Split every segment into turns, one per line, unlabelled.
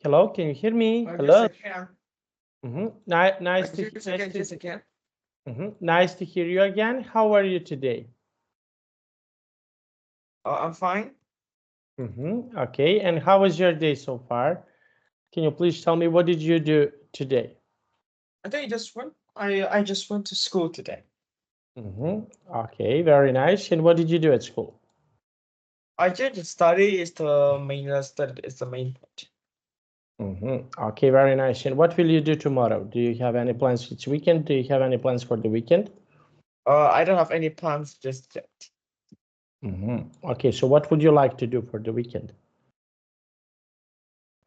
Hello, can you hear me? Hello. Nice to nice to hear you again. How are you today?
I'm fine.
Okay, and how was your day so far? Can you please tell me what did you do today?
I think I just went to school today.
Okay, very nice. And what did you do at school?
I did study is the main point.
Okay, very nice. And what will you do tomorrow? Do you have any plans this weekend? Do you have any plans for the weekend?
I don't have any plans just yet.
Okay, so what would you like to do for the weekend?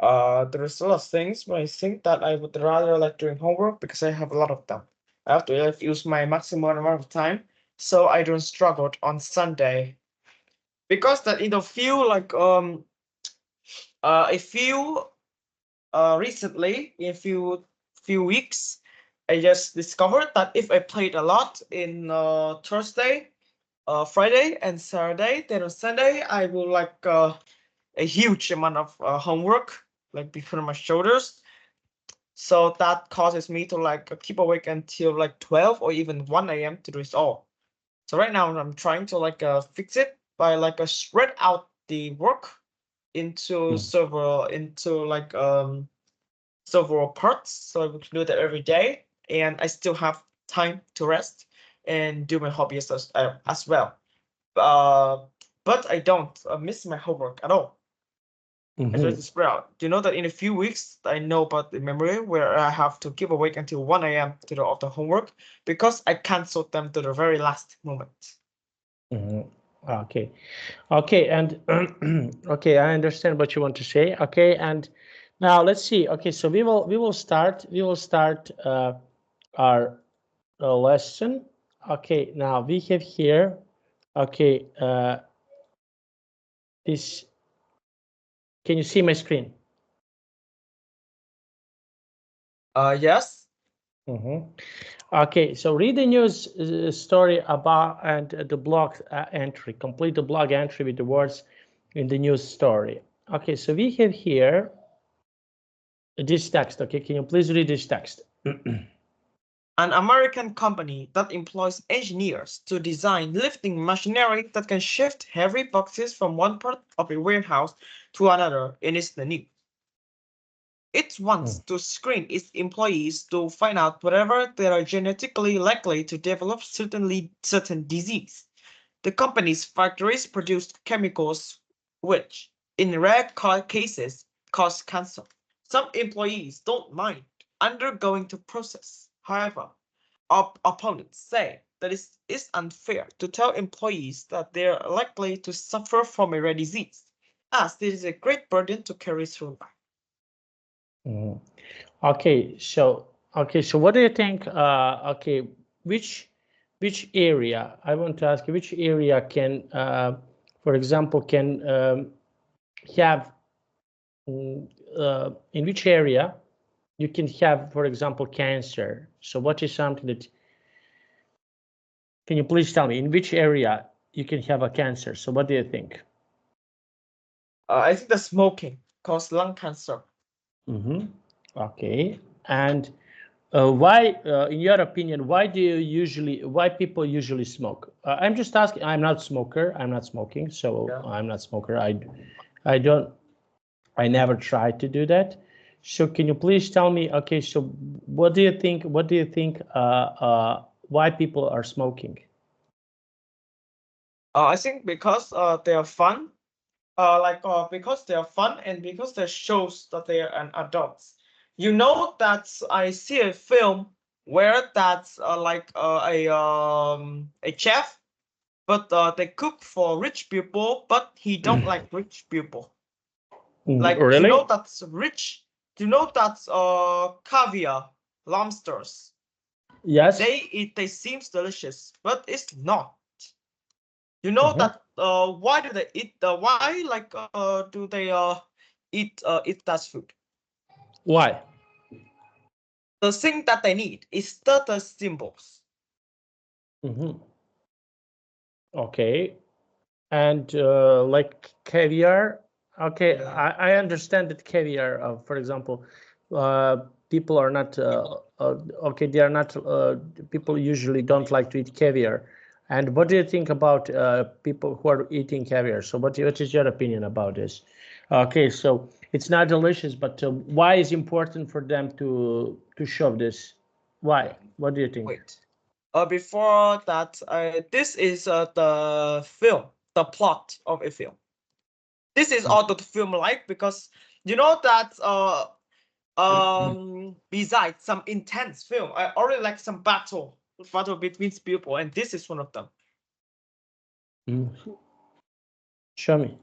There's a lot of things, but I think that I would rather like doing homework because I have a lot of them. I have to use my maximum amount of time so I don't struggle on Sunday. Because that in a few I feel recently in few weeks I just discovered that if I played a lot in Thursday, Friday and Saturday, then on Sunday I will like a huge amount of homework like be put on my shoulders. So that causes me to like keep awake until like 12 or even 1 a.m. to do it all. So right now I'm trying to like fix it by like spread out the work into several parts, so I can do that every day, and I still have time to rest and do my hobbies as well. Uh, but I don't miss my homework at all. I try to spread out. Do you know that in a few weeks I know about the memory where I have to keep awake until 1 a.m. to do all the homework because I canceled them to the very last moment.
Okay, okay, and okay, I understand what you want to say. Okay, and now let's see. Okay, so we will start our lesson. Okay, now we have here. Okay, this. Can you see my screen?
Yes.
Okay, so read the news story about and the blog entry. Complete the blog entry with the words in the news story. Okay, so we have here this text. Okay, can you please read this text?
An American company that employs engineers to design lifting machinery that can shift heavy boxes from one part of a warehouse to another is the news. It wants to screen its employees to find out whether they are genetically likely to develop certain disease. The company's factories produce chemicals which, in rare cases, cause cancer. Some employees don't mind undergoing the process. However, opponents say that it is unfair to tell employees that they are likely to suffer from a rare disease, as this is a great burden to carry through life.
Okay, so what do you think? Okay, which area? I want to ask you which area can, for example, can have in which area you can have, for example, cancer. So what is something that, can you please tell me in which area you can have a cancer? So what do you think?
I think the smoking causes lung cancer.
Okay, and why, in your opinion, why people usually smoke? I'm just asking. I'm not smoker. I'm not smoking, so
Yeah.
I'm not smoker. I don't. I never tried to do that. So can you please tell me? Okay, so what do you think? What do you think? Why people are smoking?
I think because they are fun. Because they are fun and because they shows that they are an adults. You know that I see a film where that's a chef, but they cook for rich people, but he don't like rich people. Like do you
Really?
know that's rich? Do you know that's caviar, lobsters?
Yes.
They seems delicious, but it's not. You know that why do they eat why do they eat that food?
Why?
The thing that they need is status symbols.
Okay. And like caviar, Okay,
Yeah.
I understand that caviar, for example, people are not okay. They are not people usually don't like to eat caviar. And what do you think about people who are eating caviar? So what is your opinion about this? Okay, so it's not delicious, but why is important for them to show this? Why? What do you think?
Wait. Before that, this is the film, the plot of a film. This is all the film like, because you know that besides some intense film, I already like some battle between people, and this is one of them.
Show me.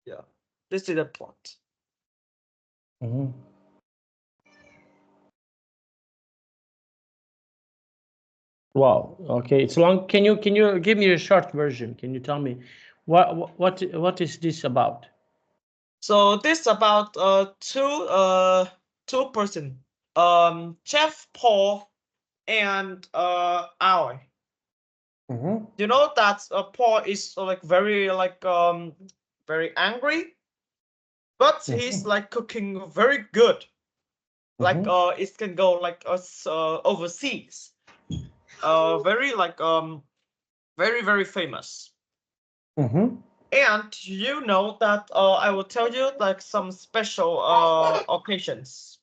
Yeah, this is the plot.
Wow. Okay, it's long. Can you give me a short version? Can you tell me what is this about?
So this about two person, Chef Paul and Al. You know that Paul is like very angry, but he's like cooking very good. Like it can go like us overseas. Very like very famous. And you know that I will tell you like some special occasions.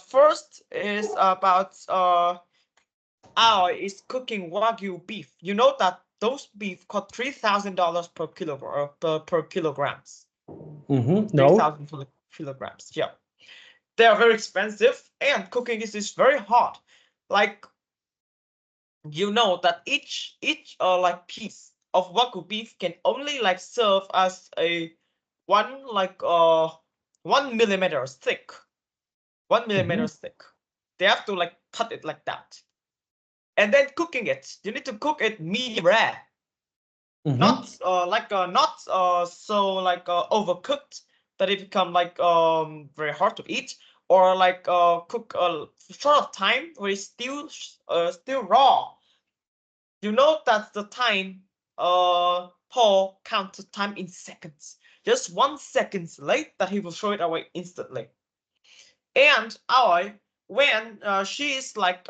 First is about Al is cooking Wagyu beef. You know that those beef cost $3,000 per kilogram per kilograms.
No.
3,000 kilograms. Yeah, they are very expensive, and cooking is very hard. Like, you know that each like piece of Wagyu beef can only like serve as a 1 millimeter thick. 1 millimeter thick. They have to like cut it like that. And then cooking it, you need to cook it medium rare, not so like overcooked that it become like very hard to eat, or like cook a short of time where it's still raw. You know that the time Paul counts the time in seconds. Just 1 second late that he will throw it away instantly. And Aoi, when she is like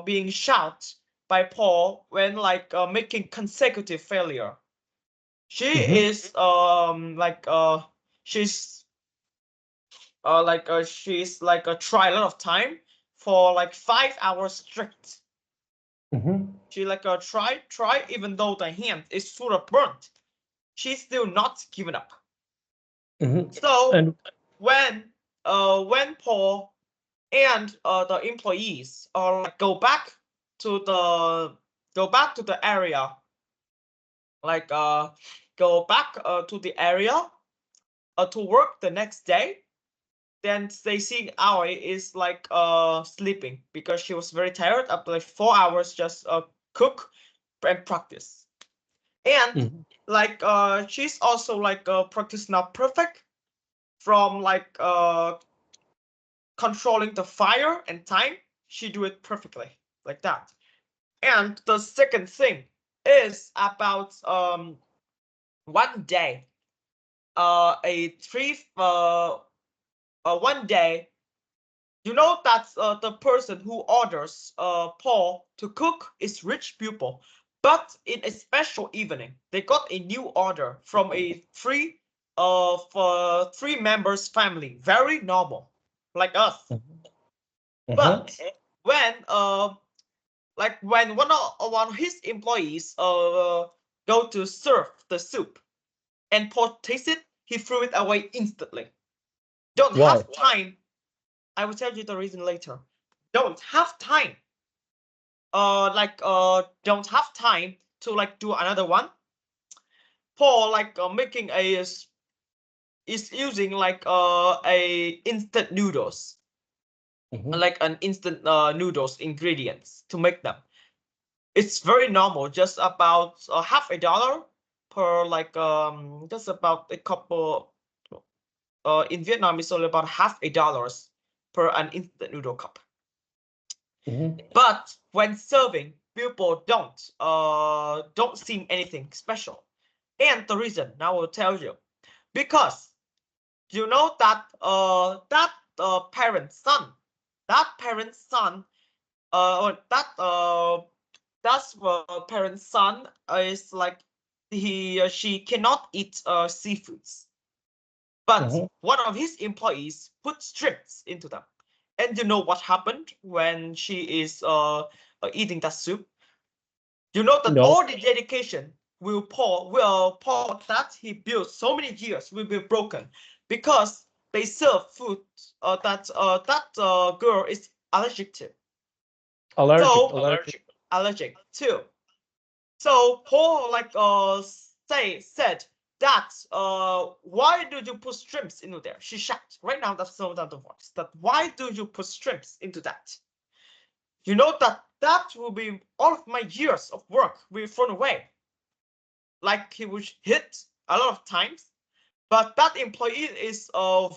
being shot by Paul when like making consecutive failure, she is she's like try a lot of time for like 5 hours straight. She like try even though the hand is full of burnt, she's still not giving up. So
And
when Paul and the employees like go back to the area, like go back to the area to work the next day, then they see Aoi is like sleeping because she was very tired after like 4 hours just cook and practice. And like she's also like practice not perfect from like controlling the fire and time. She do it perfectly like that. And the second thing is about one day one day, you know that the person who orders Paul to cook is rich people, but in a special evening they got a new order from a three members family, very normal like us. But when when one of his employees go to serve the soup and Paul tastes it, he threw it away instantly. Don't have time. I will tell you the reason later. Don't have time. Don't have time to like do another one. Paul like making is using like a instant noodles, like an instant noodles ingredients to make them. It's very normal, just about half a dollar per like just about a couple. In Vietnam, it's only about half a dollars per an instant noodle cup. But when serving, people don't seem anything special. And the reason now I will tell you. because you know that parent's son or that's parent's son is like she cannot eat seafoods, but one of his employees put strips into them. And you know what happened when she is eating that soup? You know that
No.
all the dedication will pour that he built so many years will be broken because they serve food that girl is allergic to. Allergic too. So Paul like said that why do you put shrimps into there? She shouted. Right now that's so down the voice. That why do you put shrimps into that? You know that will be all of my years of work will be thrown away. Like he was hit a lot of times. But that employee is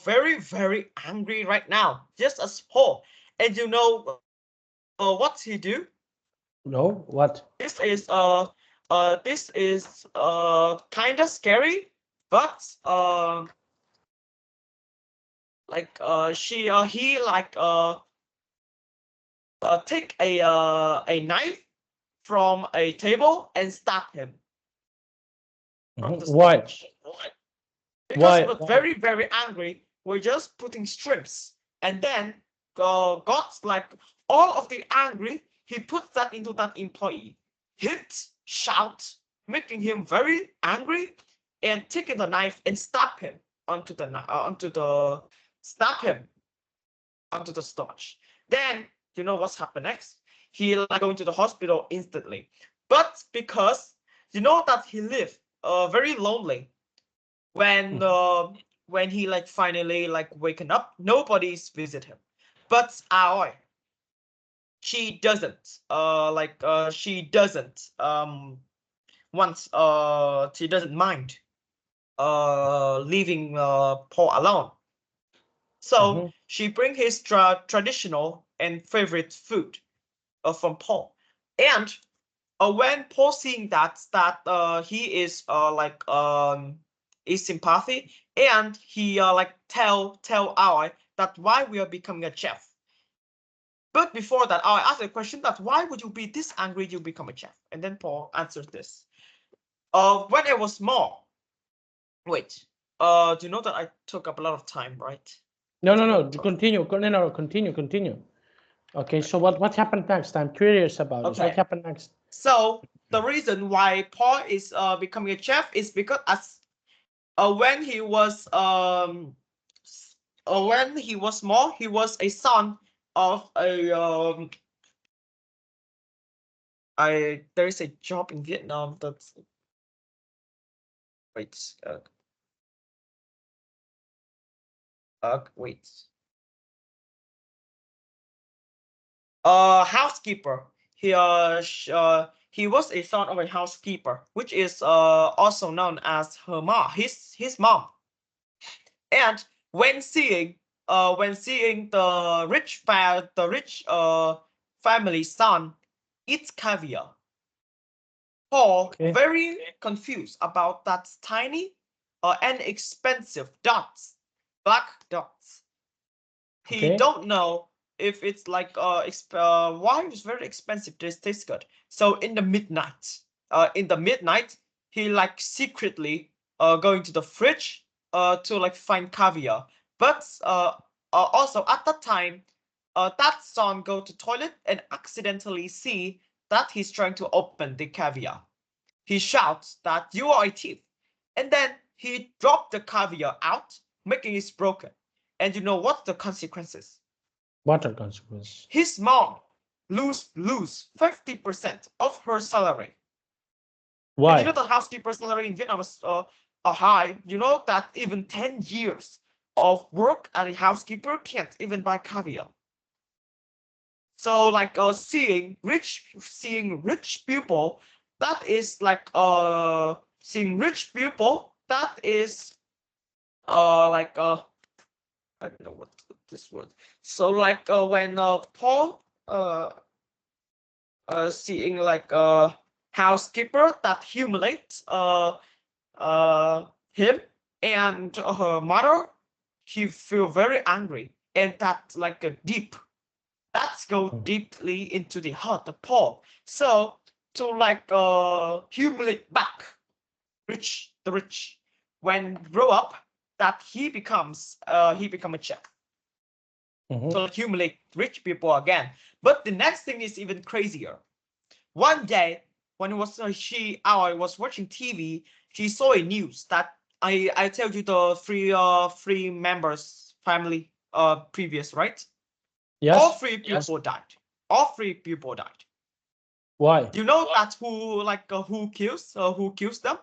very, very angry right now, just as Paul. And you know what he do?
No, what?
This is kind of scary, but like he like take a knife from a table and stab him from the
Why?
stomach. Because he was
Why?
very, very angry. We're just putting shrimps, and then got like all of the angry. He put that into that employee, hit, shout, making him very angry, and taking the knife and stab him onto the stab him onto the stomach. Then you know what's happened next? He like going to the hospital instantly, but because you know that he lived very lonely when he like finally like waken up, nobody's visit him. But Aoi, she doesn't she doesn't once she doesn't mind leaving Paul alone. So she bring his traditional and favorite food from Paul. And when Paul seeing that he is is sympathy, and he like tell Aoi that why we are becoming a chef. But before that, Aoi asked a question that why would you be this angry you become a chef? And then Paul answers this. When I was small. Wait. Do you know that I took up a lot of time, right?
No. Continue. No. Continue. Okay. So what happened next? I'm curious about this. What happened next?
So the reason why Paul is becoming a chef is because as when he was small, he was a son of a there is a job in Vietnam that's wait wait housekeeper. He was a son of a housekeeper, which is also known as her mom, his mom. And when seeing the rich family son eats caviar, Paul very confused about that tiny and expensive black dots. He don't know if it's like why it's very expensive. This tastes good. So in the midnight, he like secretly going to the fridge to like find caviar. But also at that time, that son go to toilet and accidentally see that he's trying to open the caviar. He shouts that you are a thief, and then he dropped the caviar out, making it broken. And you know what the consequences?
What are consequences?
His mom lose 50% of her salary.
Why?
And you know the housekeeper salary in Vietnam is high. You know that even 10 years of work as a housekeeper can't even buy caviar. So like seeing rich people, that is like seeing rich people, that is like I don't know what this word. So like when Paul seeing like a housekeeper that humiliates him, and her mother, he feel very angry, and that like a deep. Let's go deeply into the heart of Paul. So to like humiliate back the rich when grow up that he become a chef to like humiliate rich people again. But the next thing is even crazier. One day when it was I was watching TV, she saw a news that I tell you the three members family previous, right?
Yes.
All three people died. All three people died.
Why?
Do you know that who kills them?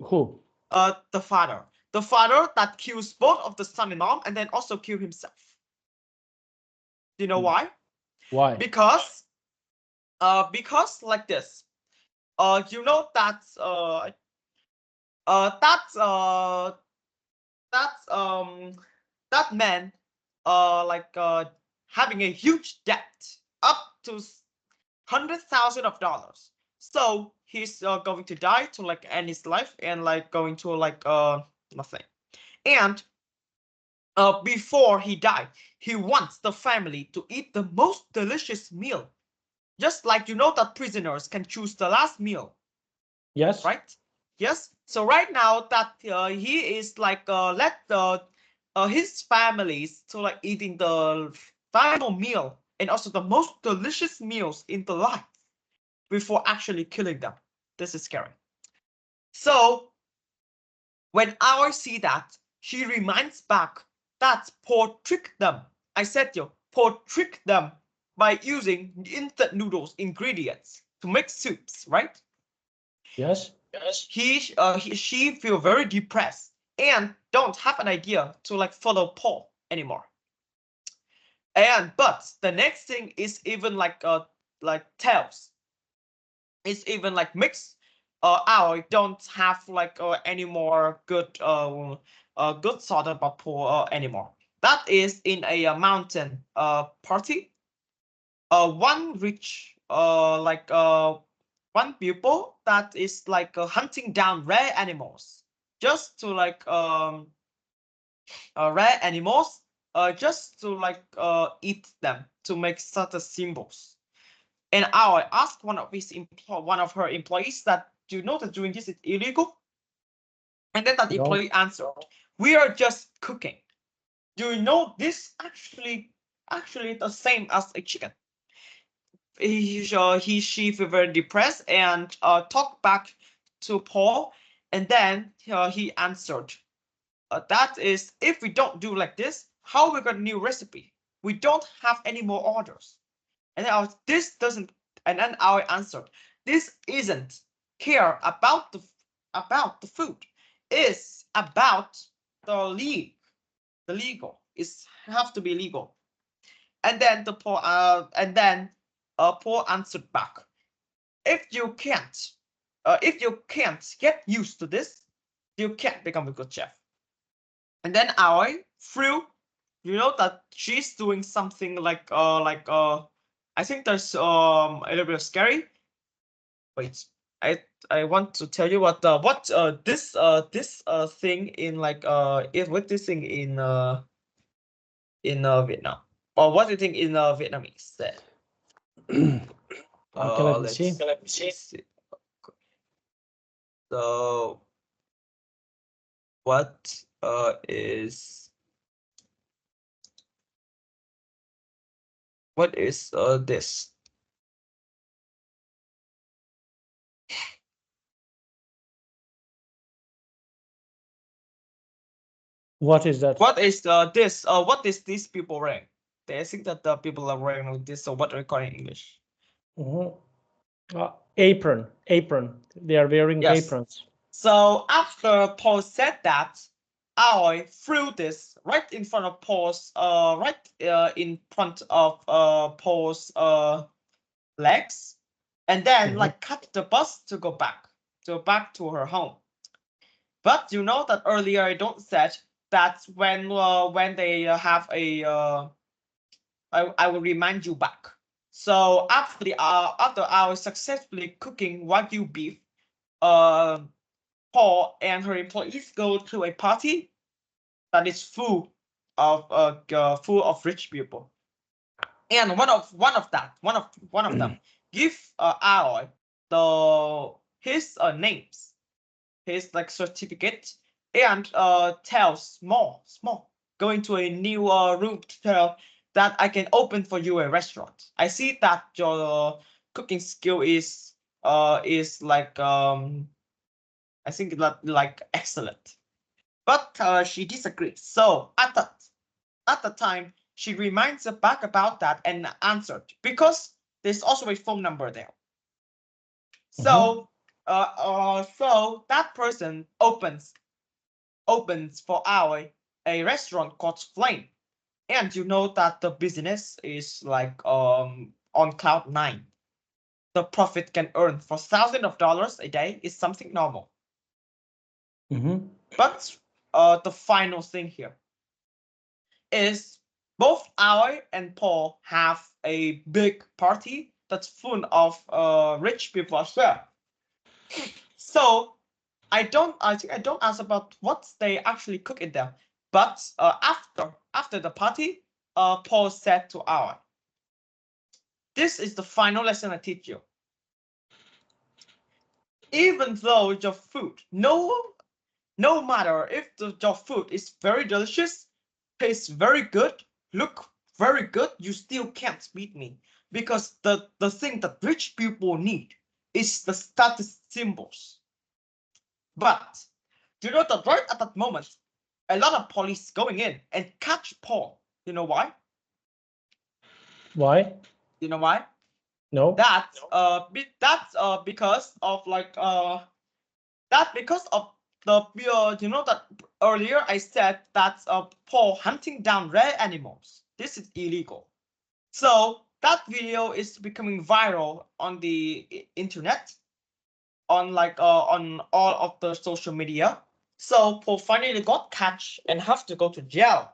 Who?
The father. The father that kills both of the son and mom, and then also kill himself. Do you know why?
Why?
Because like this. You know that that's that man having a huge debt up to $100,000. So he's going to die to like end his life and like going to like nothing. And before he died, he wants the family to eat the most delicious meal. Just like you know that prisoners can choose the last meal.
Yes.
Right? Yes. So right now that he is like let the his families to like eating the final meal and also the most delicious meals in the life before actually killing them. This is scary. So when I see that, she reminds back that Paul tricked them. I said yo, Paul tricked them by using instant noodles ingredients to make soups, right?
Yes.
She feel very depressed and don't have an idea to like follow Paul anymore. And but the next thing is even like tells. It's even like mixed. I don't have like any more good good thought about Paul anymore. That is in a mountain party. One rich one people that is like hunting down rare animals just to like rare animals just to like eat them to make certain symbols. And I asked one of her employees that do you know that doing this is illegal? And then that
No.
employee answered, "We are just cooking. Do you know this actually the same as a chicken?" She feel very depressed and talked back to Paul, and then he answered, "That is, if we don't do like this, how we got a new recipe? We don't have any more orders." And then this doesn't, and then I answered, "This isn't care about the food. It's about the legal. It's have to be legal." And then Paul answered back, if you can't get used to this, you can't become a good chef." And then I threw, you know that she's doing something I think that's a little bit scary. Wait, I want to tell you what this thing in what this thing in Vietnam, or what do you think in Vietnamese said?
Okay, let me see.
Let me see. So what is this?
What is that?
What is this? What is these people wearing? They think that the people are wearing like this. So what are you calling in English?
Apron. They are wearing
Yes.
aprons.
So after Paul said that, I threw this right in front of Paul's in front of Paul's legs, and then like cut the bus to go back to her home. But you know that earlier I don't said that when they have a I will remind you back. So after I was successfully cooking Wagyu beef, uh, Paul and her employees go to a party that is full of rich people, and one of them give Aloy his names, his like certificate, and tells small going to a new room to tell that I can open for you a restaurant. I see that your cooking skill is like I think like excellent. But she disagrees. So at the time, she reminds her back about that and answered because there's also a phone number there. So so that person opens for Aoi a restaurant called Flame, and you know that the business is like on cloud nine. The profit can earn for thousands of dollars a day is something normal. But the final thing here is both Aoi and Paul have a big party that's full of rich people as well. So I think I don't ask about what they actually cook in there. But after the party, Paul said to Aoi, "This is the final lesson I teach you. Even though your food, no matter if your food is very delicious, tastes very good, look very good, you still can't beat me. Because the thing that rich people need is the status symbols. But you know that right at that moment, a lot of police going in and catch Paul. You know why?
Why?
You know why?
No.
That's because of like that because of the you know that earlier I said that Paul hunting down rare animals. This is illegal. So that video is becoming viral on the internet, on like on all of the social media. So Paul finally got catch and have to go to jail,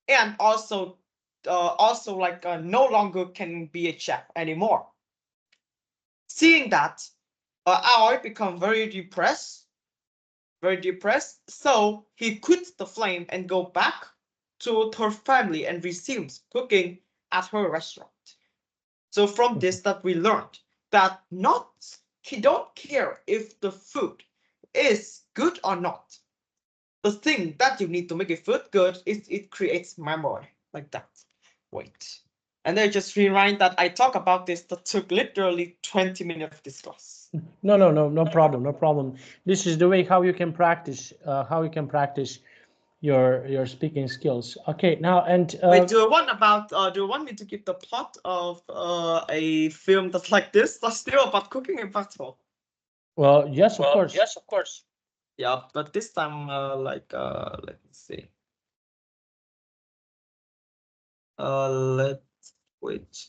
and also like no longer can be a chef anymore. Seeing that, Aoi become very depressed, so he quits the flame and go back to her family and resumes cooking at her restaurant. So from this that we learned that he don't care if the food is good or not. The thing that you need to make a food good is it creates memory like that. Wait. And then just rewind that I talk about this that took literally 20 minutes of discuss.
No problem. This is the way how you can practice your speaking skills. Okay, now and
Wait, do you want me to give the plot of a film that's like this? That's still about cooking and battle.
well, yes, of course.
Yes, of course. Yeah, but this time let me see. Let's wait.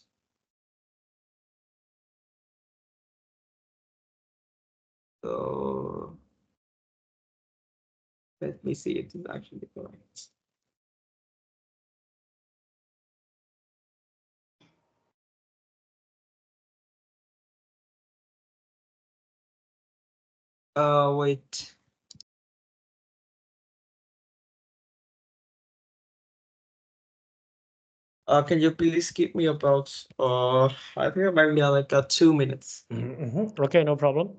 So let me see it is actually correct. Wait. Can you please give me about I think maybe like 2 minutes.
Okay, no problem.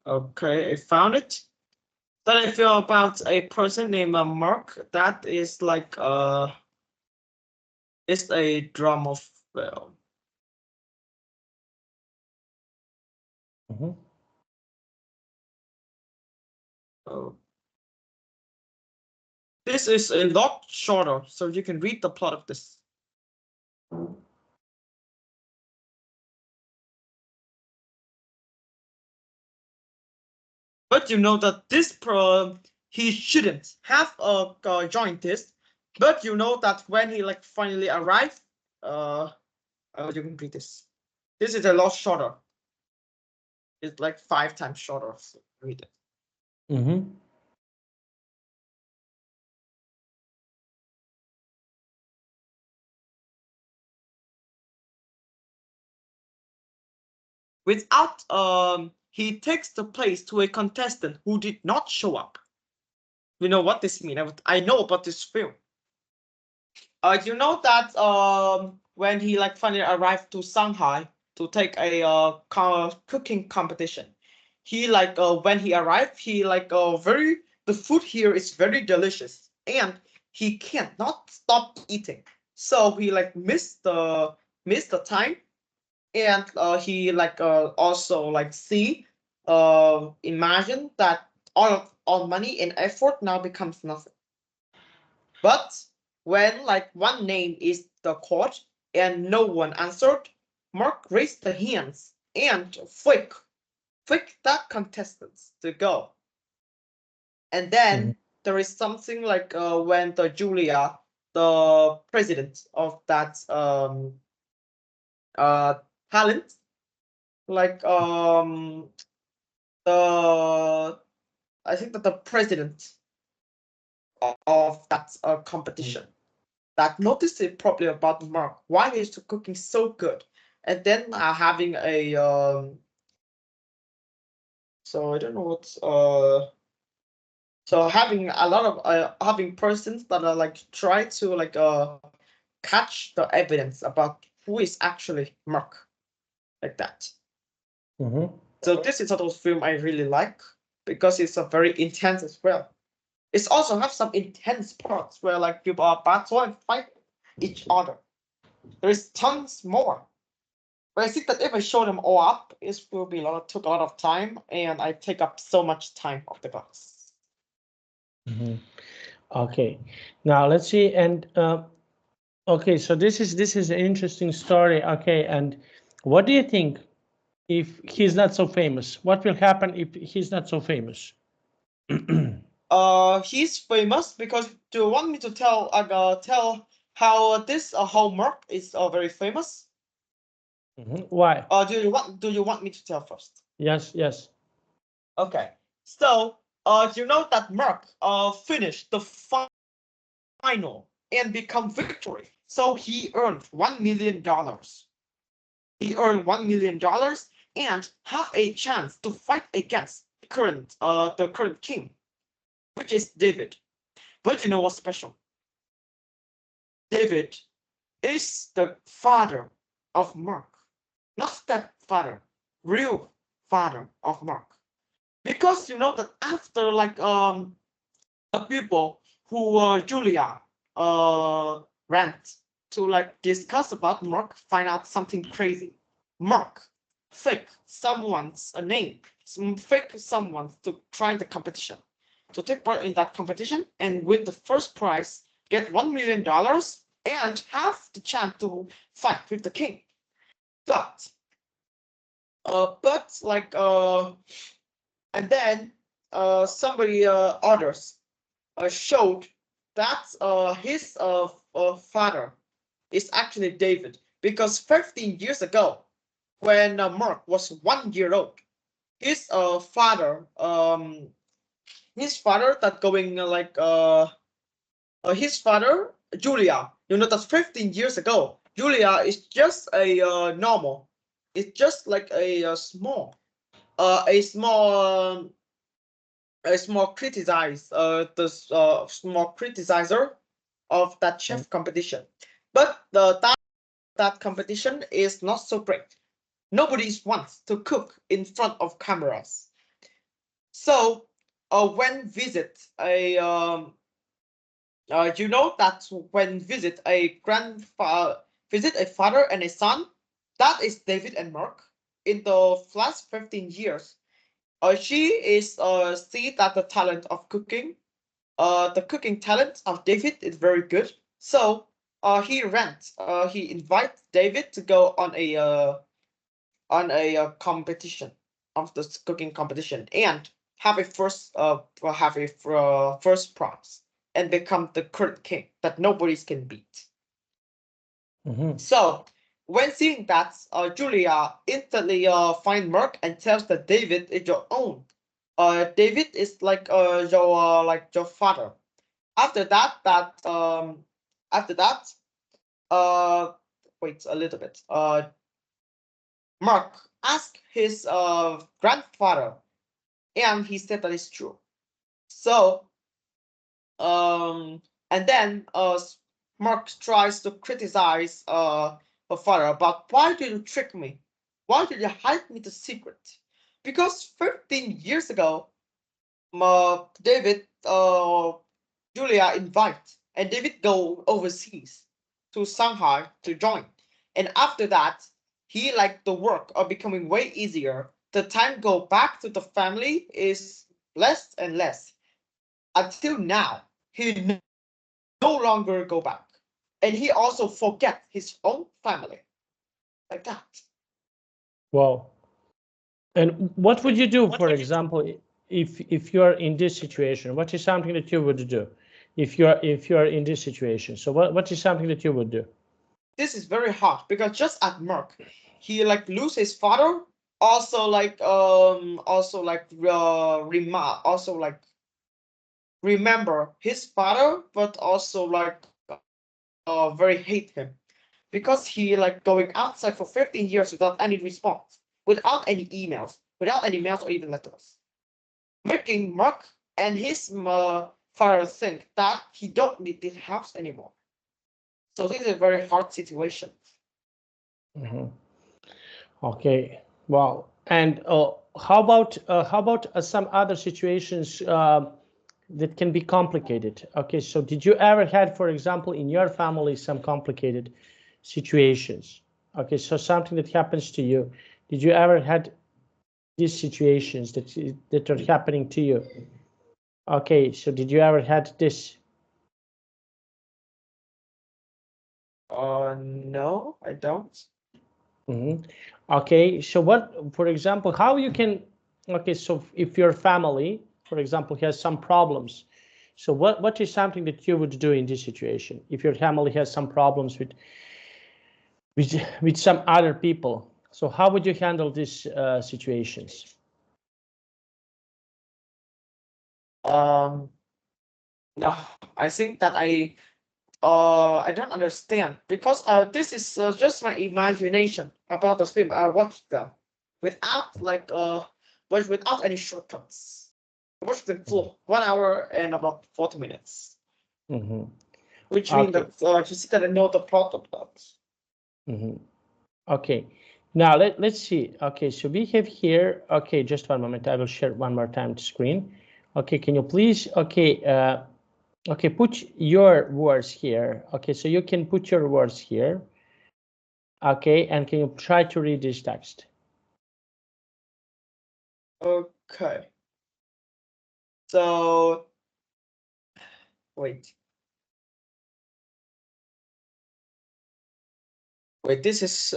Okay, I found it. That I feel about a person named Mark. That is like it's a drama film.
Mhm.
Oh. This is a lot shorter, so you can read the plot of this. But you know that this he shouldn't have joined this. But you know that when he like finally arrived, you can read this. This is a lot shorter. It's like 5 times shorter. So read it.
Mhm.
Without he takes the place to a contestant who did not show up. You know what this means? I know about this film. You know that when he like finally arrived to Shanghai to take a cooking competition, he like when he arrived, he like very the food here is very delicious, and he cannot stop eating. So he like missed the time, and he like also like see imagine that all money and effort now becomes nothing. But when like one name is the called and no one answered, Mark raised the hands and flick that contestants to go. And
Mhm.
then there is something like when the Julia, the president of that uh talent, like the I think that the president of that competition that noticed it probably about Mark. Why is the cooking so good? And then having a so I don't know what's so having a lot of having persons that are like try to like catch the evidence about who is actually Mark like that.
Mhm.
So this is a sort of film I really like because it's a very intense as well. It's also have some intense parts where like people are battle and fight each other. There is tons more. But I think that if I show them all up, it will be took a lot of time, and I take up so much time of the class.
Mhm. Okay. Now let's see. And okay, so this is an interesting story. Okay, and what do you think if he's not so famous? What will happen if he's not so famous?
He's famous because do you want me to tell how this homework is very famous?
Mhm. Why?
Do you want me to tell first?
Yes, yes.
Okay. So you know that Mark finished the final and become victory. So he earned $1 million. He earned $1 million and have a chance to fight against the current king, which is David. But you know what's special? David is the father of Mark, not stepfather, real father of Mark. Because you know that after like the people who Julia went to like discuss about Mark, find out something crazy. Mark fake someone's name, fake someone to try the competition, to take part in that competition and win the first prize, get $1 million and have the chance to fight with the king. But like and then somebody others showed that his father is actually David because 15 years ago, when Mark was 1 year old, his father that going his father Julia, you know that's 15 years ago. Julia is just a normal. It's just like a small a small a small criticize the small criticizer of that chef competition. But that competition is not so great. Nobody wants to cook in front of cameras. So when visit a you know that when visit a father and a son, that is David and Mark. In the last 15 years, she is see that the talent of cooking, the cooking talent of David is very good. So he invites David to go on a competition of the cooking competition and have a first prize and become the current king that nobody can beat. So when seeing that, Julia instantly find Mark and tells that David is your own. David is like your father. After that, after that, uh, wait a little bit. Mark asked his grandfather, and he said that it's true. So, and then Mark tries to criticize her father about why did you trick me? Why did you hide me the secret? Because 15 years ago, David, Julia invite, and David go overseas to Shanghai to join. And after that, he like the work are becoming way easier. The time go back to the family is less and less. Until now, he no longer go back. And he also forget his own family. Like that.
Wow. And what would you do, for example, if you're in this situation? What is something that you would do if you're in this situation? So what is something that you would do?
This is very hard because just at Merck, he like lose his father, also remember his father, but also very hate him because he like going outside for 15 years without any response, without any emails, without any mails or even letters, making Mark and his father think that he don't need this house anymore. So this is a very hard situation.
Okay. Wow. And how about some other situations that can be complicated? Okay. So did you ever had, for example, in your family, some complicated situations? Okay. So something that happens to you. Did you ever had these situations that are happening to you? Okay. So did you ever had this?
No, I don't.
Okay, so what, for example, how you can, okay, so if your family, for example, has some problems, so what is something that you would do in this situation if your family has some problems with some other people? So how would you handle these situations?
Um, no, I think that I don't understand because this is just my imagination about the film. I watched them without but without any shortcuts. I watched them full 1 hour and about 40 minutes,
Mm-hmm.
which means
Okay.
that you see that I know the plot of that.
Mm-hmm. Okay. Now let's see. Okay, so we have here. Okay, just one moment. I will share one more time the screen. Okay, can you please? Okay. Okay, put your words here. Okay, so you can put your words here. Okay, and can you try to read this text?
Okay. So wait. Wait, this is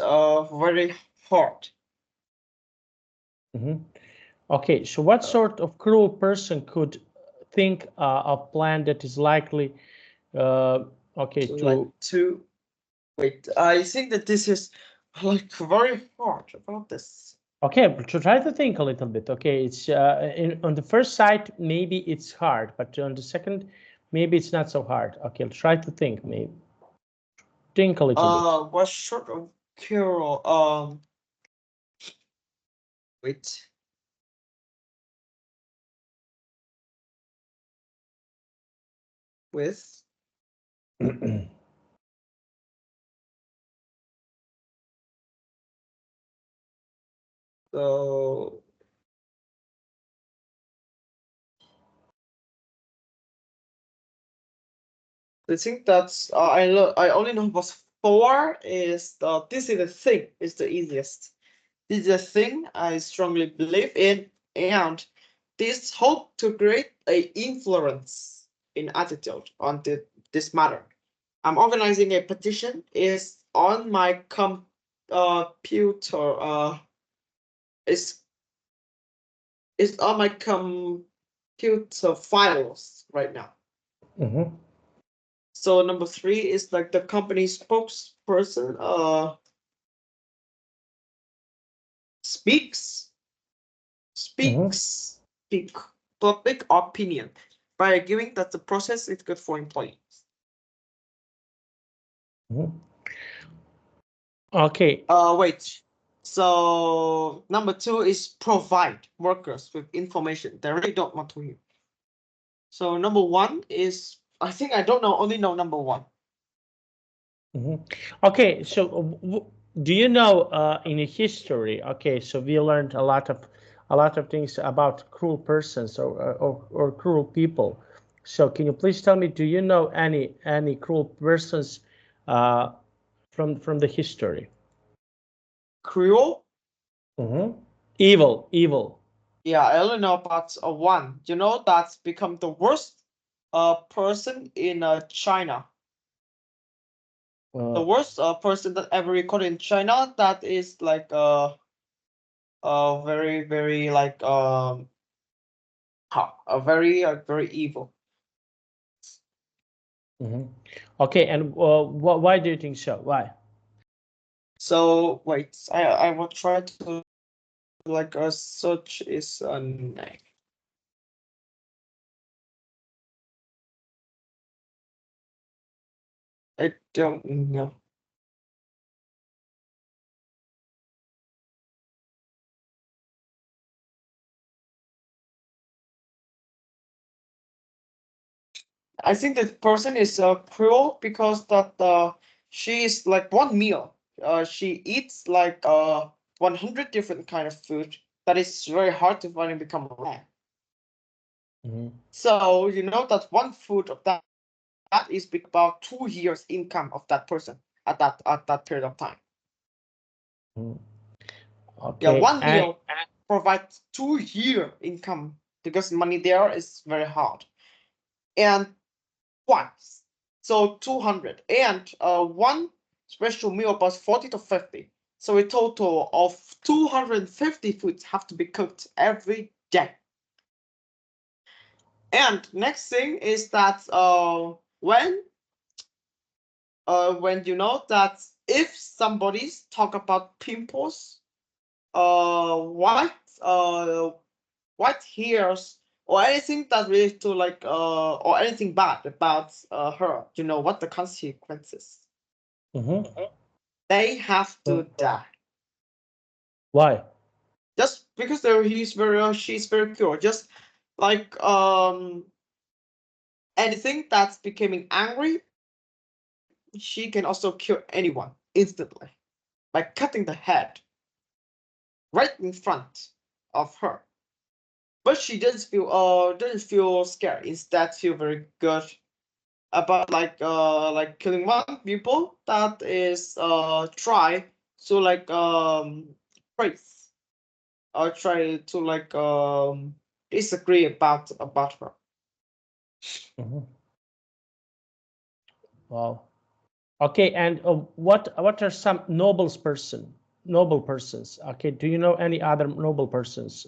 very hard.
Okay, so what sort of cruel person could think of plan that is likely, okay,
to wait. I think that this is like very hard about this.
okay, to try to think a little bit. Okay, it's on the first sight, maybe it's hard, but on the second, maybe it's not so hard. Okay, try to think, maybe. Think a little bit.
What sort of hero? Wait. With so The thing that's I only know was 4 is this is the thing is the easiest. This is a thing I strongly believe in, and this hope to create a influence in attitude on this matter. I'm organizing a petition. Is on my computer. Is on my computer files right now.
Mm-hmm.
So number 3 is like the company spokesperson speaks
Mm-hmm.
speak public opinion by arguing that the process is good for employees.
Mm-hmm. Okay.
Wait. So number 2 is provide workers with information they really don't want to hear. So number 1 is I think I don't know, only know number 1.
Mm-hmm. Okay, so do you know in history? Okay, so we learned a lot of things about cruel persons or cruel people. So can you please tell me, do you know any cruel persons uh, from the history?
Cruel?
Mm-hmm. Evil, evil.
Yeah, I only know about 1. You know that's become the worst person in China. The
Uh,
worst person that ever recorded in China, that is like very very like very very evil.
mhm. Okay, and why do you think so? Why?
So wait, I will try to like search is a name. I don't know. I think the person is cruel because that she is like one meal. She eats like 100 different kind of food that is very hard to find and become a man.
Mm-hmm.
So you know that one food of that is about 2 years income of that person at that period of time.
Mm-hmm.
Yeah,
Okay,
one meal provides 2 year income because money there is very hard. And once. So 200. And one special meal was 40 to 50. So a total of 250 foods have to be cooked every day. And next thing is that when you know that if somebody's talk about pimples, uh white uh white hairs or anything that relates to like or anything bad about her, you know what the consequences?
mm-hmm.
They have to die.
Why?
Just because she's very pure. Just like anything that's becoming angry, she can also kill anyone instantly by cutting the head right in front of her. But she doesn't feel scared. Instead, feel very good about like killing one people that is try to like praise or try to like disagree about her.
Mm-hmm. Wow. Okay, and what are some noble persons? Okay, do you know any other noble persons?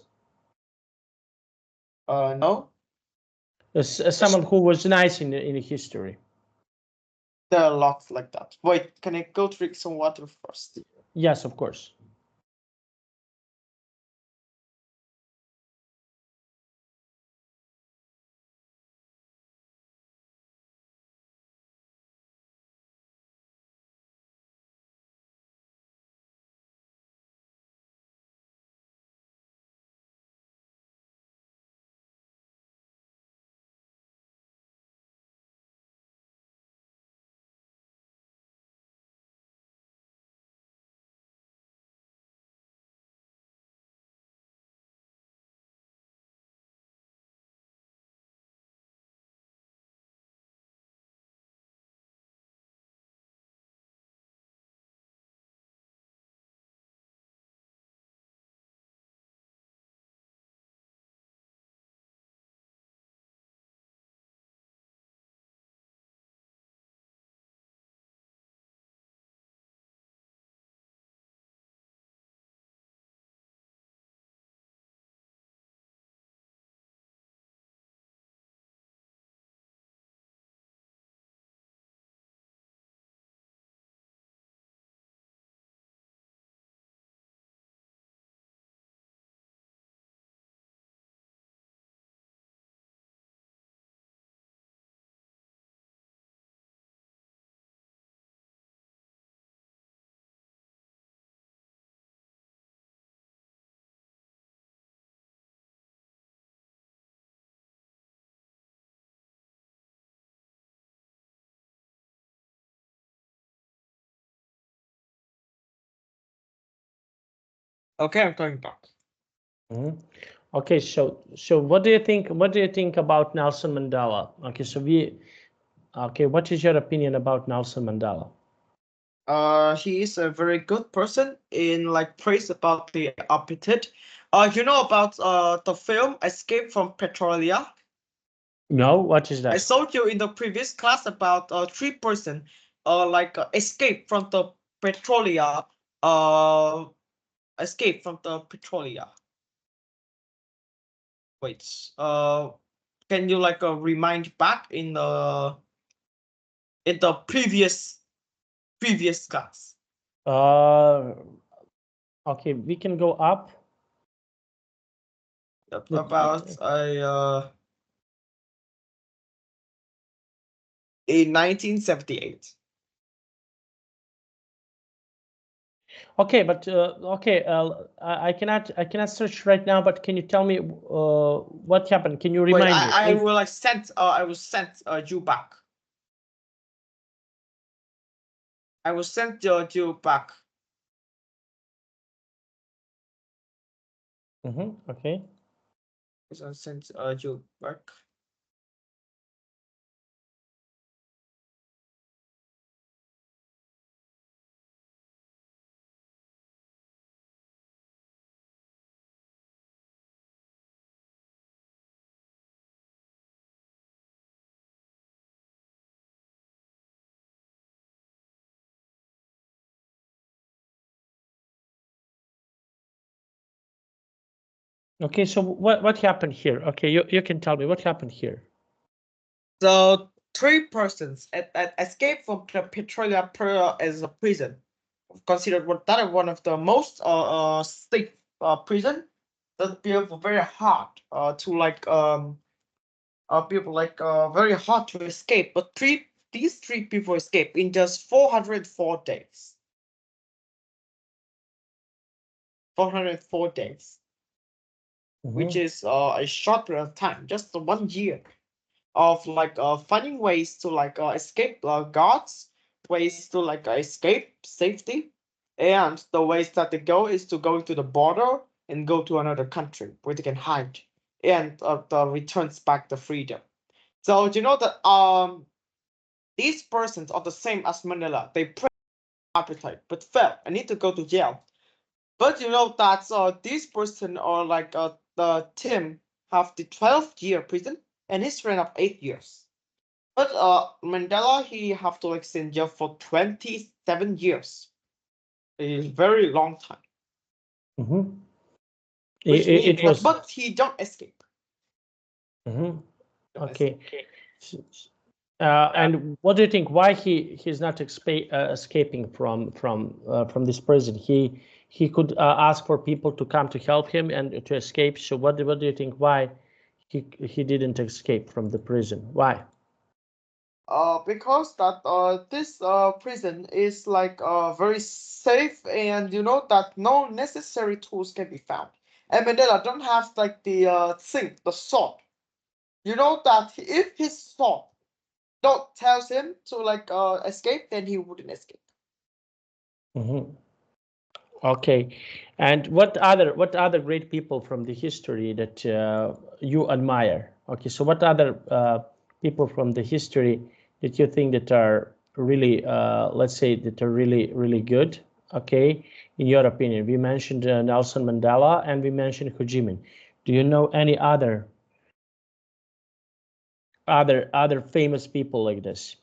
No,
Someone who was nice in history.
there are lots like that. Wait, can I go drink some water first?
Yes, of course.
Okay, I'm coming back.
Okay, so what do you think? What do you think about Nelson Mandela? Okay, so what is your opinion about Nelson Mandela?
He is a very good person in like praise about the appetite. You know about the film Escape from Petrolia?
No, what is
I
that?
showed you in the previous class about 3 person escape from the Petrolia. Uh, escape from the Petrolia. Wait. Can you like remind back in the previous class?
Okay, we can go up.
About in 1978.
Okay, but I cannot search right now. But can you tell me what happened? Can you
Wait,
remind me?
I will like send I will send you back. I will send you back.
Okay.
I'll send you back.
Okay, so what happened here? Okay, you can tell me what happened here.
So 3 persons at escape from the Petrolia as a prison, considered one of the most safe prison that be very hard to like people like very hard to escape. But these 3 people escape in just 404 days. 404 days, which is a short period of time, just 1 year of like finding ways to like escape guards, ways to like escape safety, and the ways that they go is to go to the border and go to another country where they can hide and the returns back the freedom. So you know that these persons are the same as Manila. They pray appetite but fail and need to go to jail. But you know that this person or like the Tim have the 12-year prison and his friend of 8 years. But Mandela he have to like stay in jail for 27 years. A very long time. Which means
It was.
but he don't escape.
Okay. And what do you think? Why he's not escaping from this prison? He could ask for people to come to help him and to escape. So what do you think? Why he didn't escape from the prison? Why?
Because that this prison is like very safe and you know that no necessary tools can be found. And Mandela don't have like the thing, the sword. You know that if his sword don't tells him to like escape, then he wouldn't escape.
Okay. And what other great people from the history that you admire? Okay, so what other people from the history that you think that are really, let's say, that are really good? Okay, in your opinion, we mentioned Nelson Mandela and we mentioned Ho Chi Minh. Do you know any other famous people like this?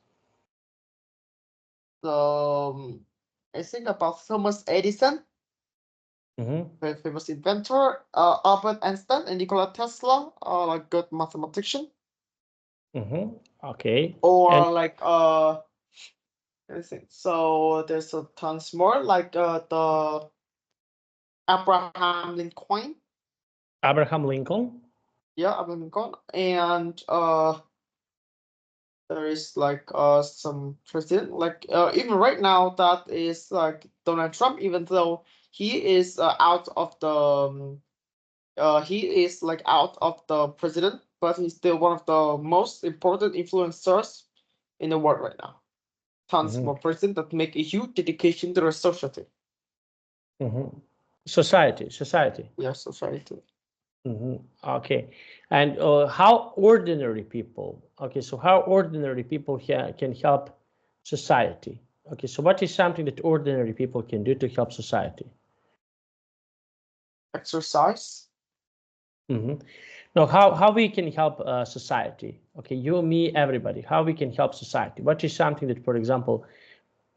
So I think about Thomas Edison, very famous inventor, Albert Einstein and Nikola Tesla are like good mathematician.
Okay.
Or
And
like let me think. So there's a tons more like the Abraham Lincoln.
Abraham Lincoln.
Yeah, Abraham Lincoln. And there is like some president like even right now that is like Donald Trump, even though he is out of the he is like out of the president, but he's still one of the most important influencers in the world right now. Tons more presidents that make a huge dedication to their society.
Society.
Yes, society.
Okay, and how ordinary people? Okay, so how ordinary people can help society? Okay, so what is something that ordinary people can do to help society?
Exercise.
No, how we can help society? Okay, you, me, everybody. How we can help society? What is something that, for example,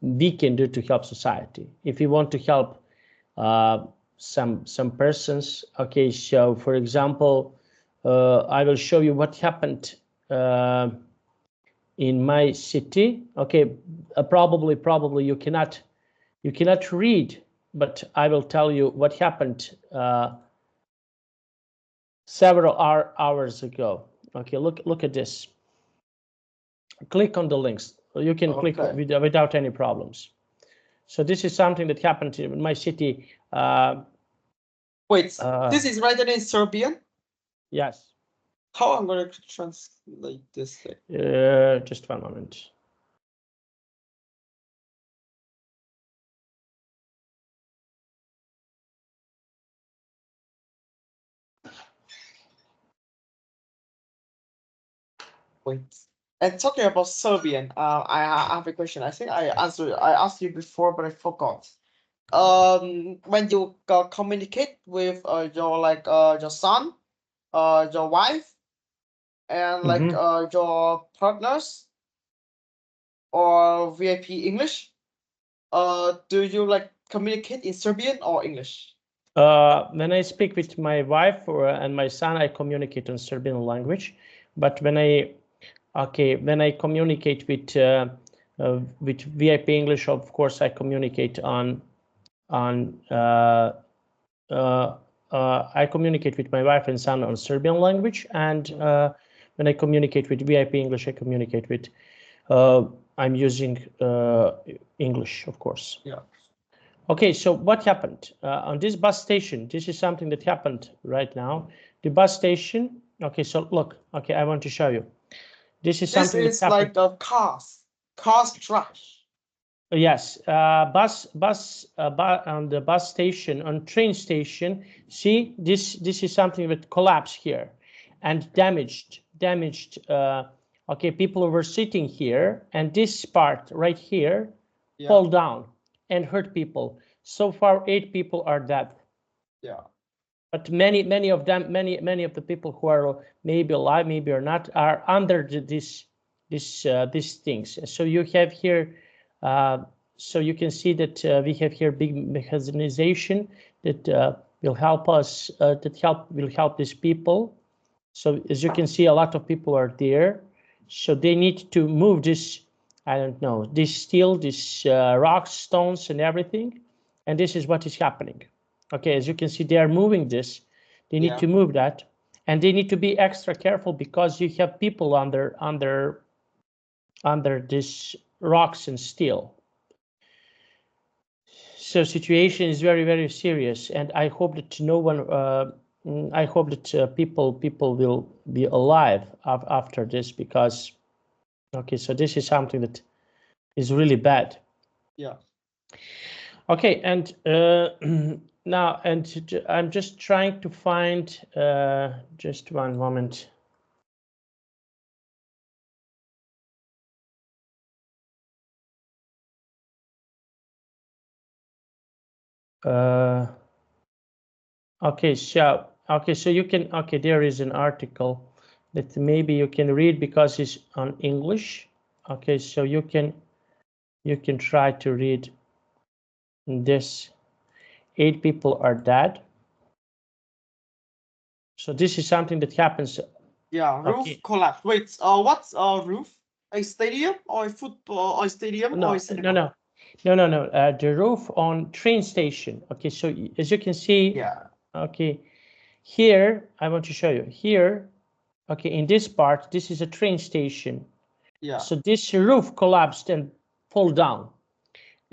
we can do to help society? If we want to help some persons, okay. So, for example, I will show you what happened in my city. Okay, probably you cannot read, but I will tell you what happened several hours ago. Okay, look at this. Click on the links. You can click without any problems. So this is something that happened in my city.
Wait, this is written in Serbian?
Yes.
How I'm going to translate this thing?
Just one moment.
Wait. And talking about Serbian, I have a question. I think I asked you before, but I forgot. When you communicate with your son, your wife, and your partners, or VIP English, do you communicate in Serbian or English?
When I speak with my wife and my son, I communicate in Serbian language. But when I communicate with VIP English, of course, I communicate I communicate with my wife and son on Serbian language, and when I communicate with VIP English, I communicate with I'm using English, of course.
Yeah.
Okay, so what happened on this bus station? This is something that happened right now. The bus station. Okay, so look. Okay, I want to show you. This is something
that happened. Like a cars trash.
Yes, on the bus station, on train station. See, this is something that collapsed here, and damaged. Okay, people were sitting here, and this part right here fall down and hurt people. So far, 8 people are dead.
Yeah.
But many of them, many of the people who are maybe alive, maybe or not, are under these things. So you have here. So you can see that we have here big mechanization that will help us, will help these people. So as you can see, a lot of people are there. So they need to move this, I don't know, this steel, this rocks, stones, and everything. And this is what is happening. Okay, as you can see, they are moving this. They need to move that. And they need to be extra careful because you have people under this rocks and steel. So situation is very, very serious, and I hope that no one. I hope that people will be alive after this, because, okay, so this is something that is really bad.
Yeah.
Okay, and now, and I'm just trying to find. Just one moment. Okay, so you can, okay, there is an article that maybe you can read because it's on English. Okay, so you can try to read this. 8 people are dead. So this is something that happens.
Yeah, roof collapse. Wait, what's a roof? A stadium or a football or a stadium or a cinema?
No. The roof on train station. Okay, so as you can see.
Yeah.
Okay, here I want to show you. Here, okay, in this part, this is a train station. Yeah. So this roof collapsed and fall down.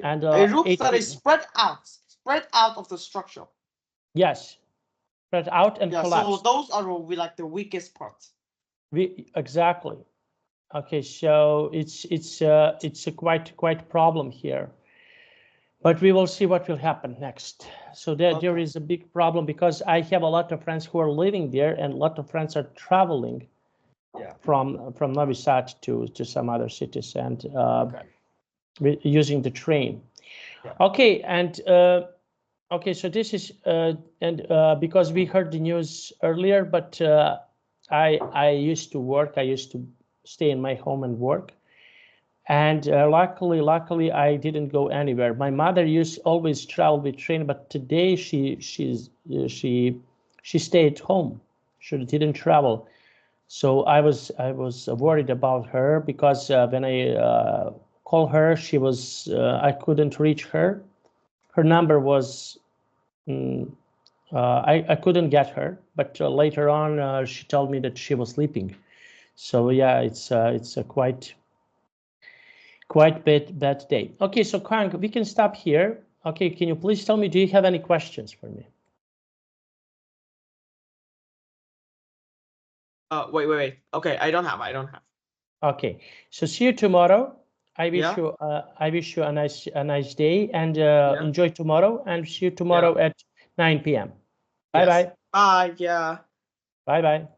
And
a roof that is spread out of the structure.
Yes, spread out and collapsed.
So those are like the weakest parts.
Exactly. Okay, so it's a quite problem here. But we will see what will happen next. So there
Okay.
is a big problem because I have a lot of friends who are living there, and a lot of friends are traveling from Novi Sad to some other cities and using the train. Okay, and okay, so this is because we heard the news earlier, but I used to work. I used to stay in my home and work, and luckily I didn't go anywhere. My mother used always travel with train, but today she stayed home. She didn't travel. So I was worried about her because when I called her, she was I couldn't reach her. Her number was I couldn't get her, but later on she told me that she was sleeping. So yeah, it's a quite bad day. Okay, so Khang, we can stop here. Okay, can you please tell me, do you have any questions for me?
Wait. Okay, I don't have.
Okay, so see you tomorrow. I wish
Yeah.
you a nice day, and
Yeah.
enjoy tomorrow, and see you tomorrow at 9 p.m. Bye
Yes.
bye.
Bye. Yeah.
Bye bye.